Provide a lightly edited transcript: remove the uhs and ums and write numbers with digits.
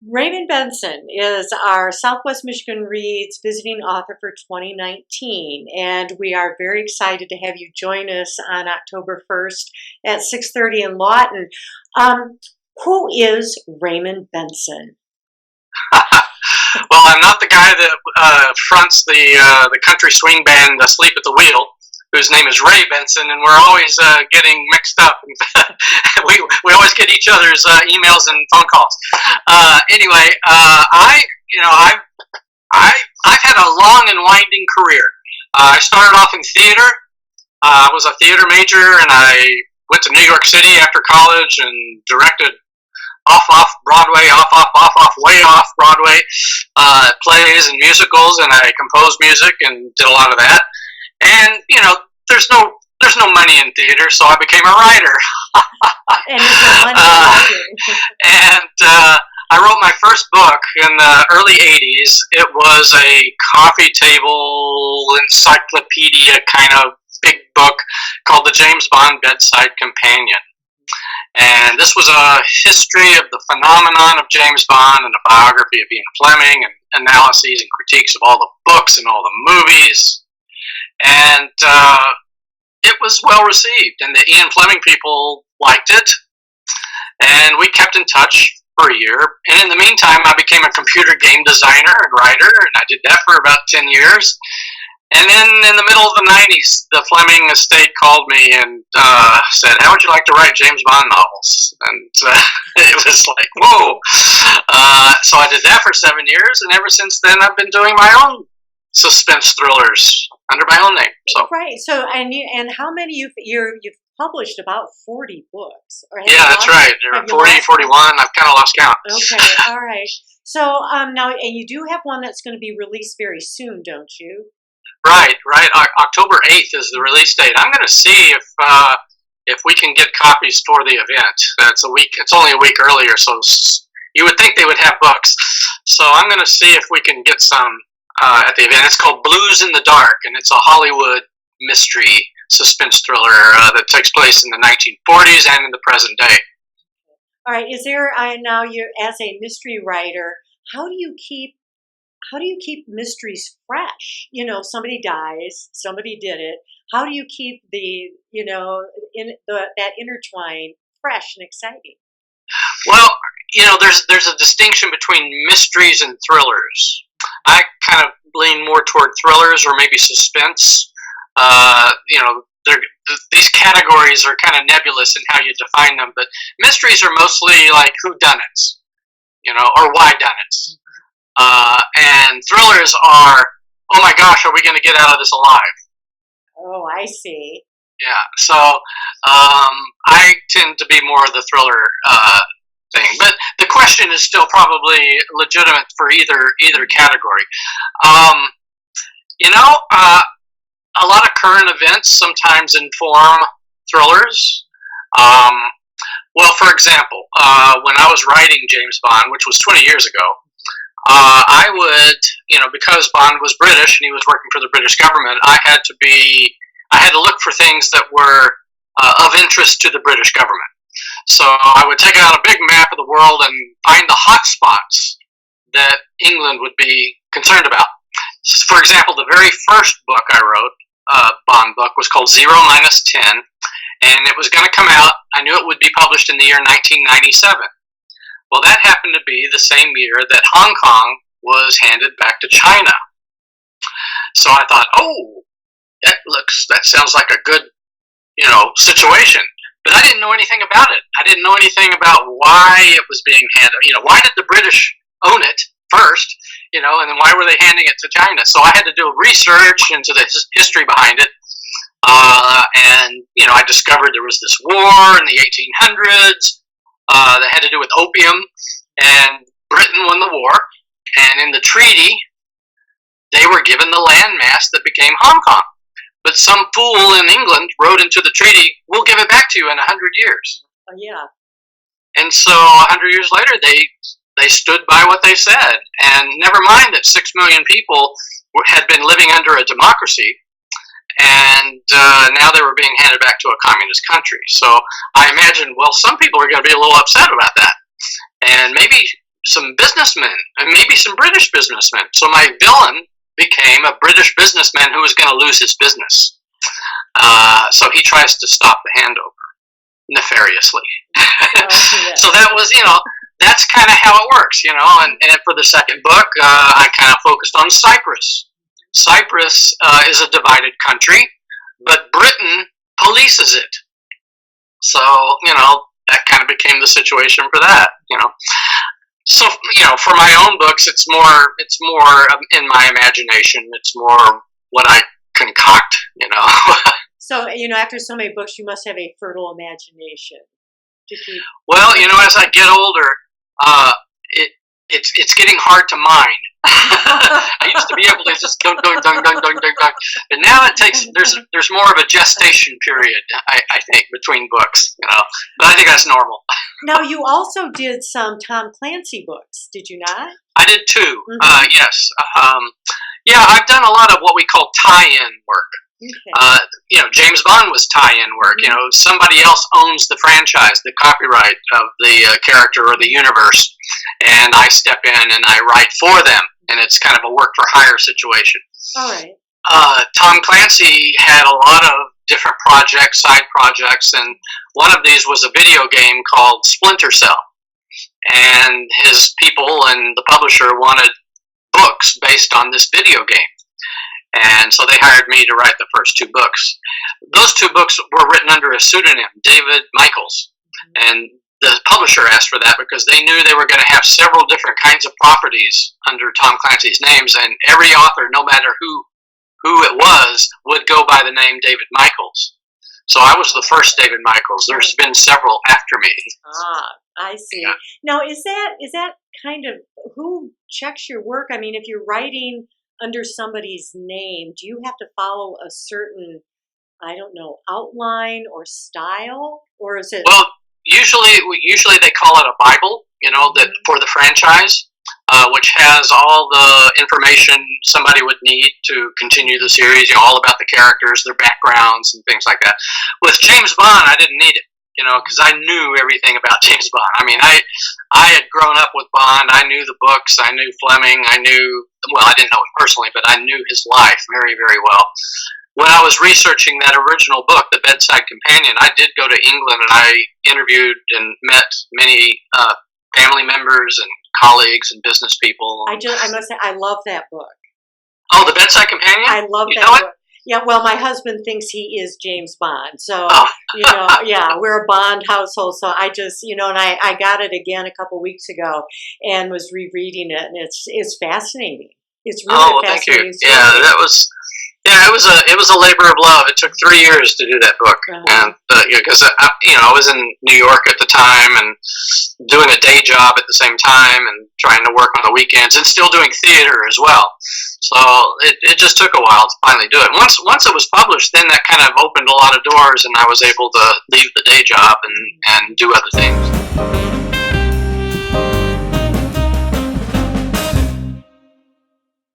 Raymond Benson is our Southwest Michigan Reads visiting author for 2019, and we are very excited to have you join us on October 1st at 6:30 in Lawton. Who is Raymond Benson? Well, I'm not the guy that fronts the country swing band Asleep at the Wheel, whose name is Ray Benson, and we're always getting mixed up. we always get each other's emails and phone calls. Anyway, I've had a long and winding career. I started off in theater. I was a theater major, and I went to New York City after college and directed off Broadway, off, way off Broadway plays and musicals, and I composed music and did a lot of that. And there's no money in theater, so I became a writer. And I wrote my first book in the early '80s. It was a coffee table encyclopedia kind of big book called The James Bond Bedside Companion. And this was a history of the phenomenon of James Bond and a biography of Ian Fleming and analyses and critiques of all the books and all the movies. And it was well received, and the Ian Fleming people liked it. And we kept in touch for a year. And in the meantime, I became a computer game designer and writer, and I did that for about 10 years. And then in the middle of the '90s, the Fleming estate called me and said, "How would you like to write James Bond novels?" And it was like, whoa. So I did that for 7 years, and ever since then, I've been doing my own suspense thrillers under my own name. So right. So and how many you've published? About 40 books. Yeah, that's right. There are 40, 41. I've kind of lost count. Okay. All right. So now, and you do have one that's going to be released very soon, don't you? Right. October 8th is the release date. I'm going to see if we can get copies for the event. It's only a week earlier, so you would think they would have books. So I'm going to see if we can get some at the event. It's called Blues in the Dark, and it's a Hollywood mystery suspense thriller that takes place in the 1940s and in the present day. All right. Is there now you as a mystery writer? How do you keep mysteries fresh? Somebody dies, somebody did it. How do you keep that intertwine fresh and exciting? Well, there's a distinction between mysteries and thrillers. I kind of lean more toward thrillers or maybe suspense. These categories are kind of nebulous in how you define them, but mysteries are mostly like whodunits, or whydunits. And thrillers are, oh my gosh, are we going to get out of this alive? Oh, I see. Yeah, so I tend to be more of the thriller thing, but the question is still probably legitimate for either category. A lot of current events sometimes inform thrillers. Well, for example, when I was writing James Bond, which was 20 years ago, I would, because Bond was British and he was working for the British government, I had to look for things that were of interest to the British government. So I would take out a big map of the world and find the hot spots that England would be concerned about. For example, the very first book I wrote, Bond book, was called 0-10, and it was going to come out. I knew it would be published in the year 1997. Well, that happened to be the same year that Hong Kong was handed back to China. So I thought, that sounds like a good, situation. But I didn't know anything about it. I didn't know anything about why it was being handed. Why did the British own it first? And then why were they handing it to China? So I had to do research into the history behind it. And I discovered there was this war in the 1800s. That had to do with opium, and Britain won the war, and in the treaty, they were given the landmass that became Hong Kong. But some fool in England wrote into the treaty, "We'll give it back to you in 100 years." Oh, yeah. And so 100 years later, they stood by what they said, and never mind that 6 million people had been living under a democracy, and now they were being handed back to a communist country. So I imagine, well, some people are going to be a little upset about that. And maybe some businessmen, and maybe some British businessmen. So my villain became a British businessman who was going to lose his business. So he tries to stop the handover nefariously. So that was, that's kind of how it works, And for the second book, I kind of focused on Cyprus. Cyprus is a divided country, but Britain polices it. So, that kind of became the situation for that, So, for my own books, it's more in my imagination. It's more what I concoct, So, after so many books, you must have a fertile imagination. Well, as I get older, it's getting hard to mine. I used to be able to just dung, but now there's more of a gestation period, I think, between books, But I think that's normal. Now, you also did some Tom Clancy books, did you not? I did too. Yes. I've done a lot of what we call tie-in work. Okay. James Bond was tie-in work. Somebody else owns the franchise, the copyright of the character or the universe, and I step in and I write for them, and it's kind of a work-for-hire situation. All right. Tom Clancy had a lot of different projects, side projects, and one of these was a video game called Splinter Cell, and his people and the publisher wanted books based on this video game. And so they hired me to write the first two books. Those two books were written under a pseudonym, David Michaels. And the publisher asked for that because they knew they were going to have several different kinds of properties under Tom Clancy's names, and every author, no matter who it was, would go by the name David Michaels. So I was the first David Michaels. There's been several after me. I see. Yeah. Now, is that kind of, who checks your work? I mean, if you're writing under somebody's name, do you have to follow a certain, outline or style, or is it? Well, usually they call it a Bible, that for the franchise, which has all the information somebody would need to continue the series. All about the characters, their backgrounds, and things like that. With James Bond, I didn't need it. Because I knew everything about James Bond. I mean, I had grown up with Bond. I knew the books. I knew Fleming. I didn't know him personally, but I knew his life very, very well. When I was researching that original book, The Bedside Companion, I did go to England and I interviewed and met many family members and colleagues and business people. I must say, I love that book. Oh, The Bedside Companion? I love that book. Yeah, well, my husband thinks he is James Bond. So, we're a Bond household. So I just, and I got it again a couple weeks ago and was rereading it. And it's fascinating. It's really fascinating. Thank you. Yeah, it was a labor of love. It took 3 years to do that book. And because I was in New York at the time and doing a day job at the same time and trying to work on the weekends and still doing theater as well. So it just took a while to finally do it. Once it was published, then that kind of opened a lot of doors, and I was able to leave the day job and do other things.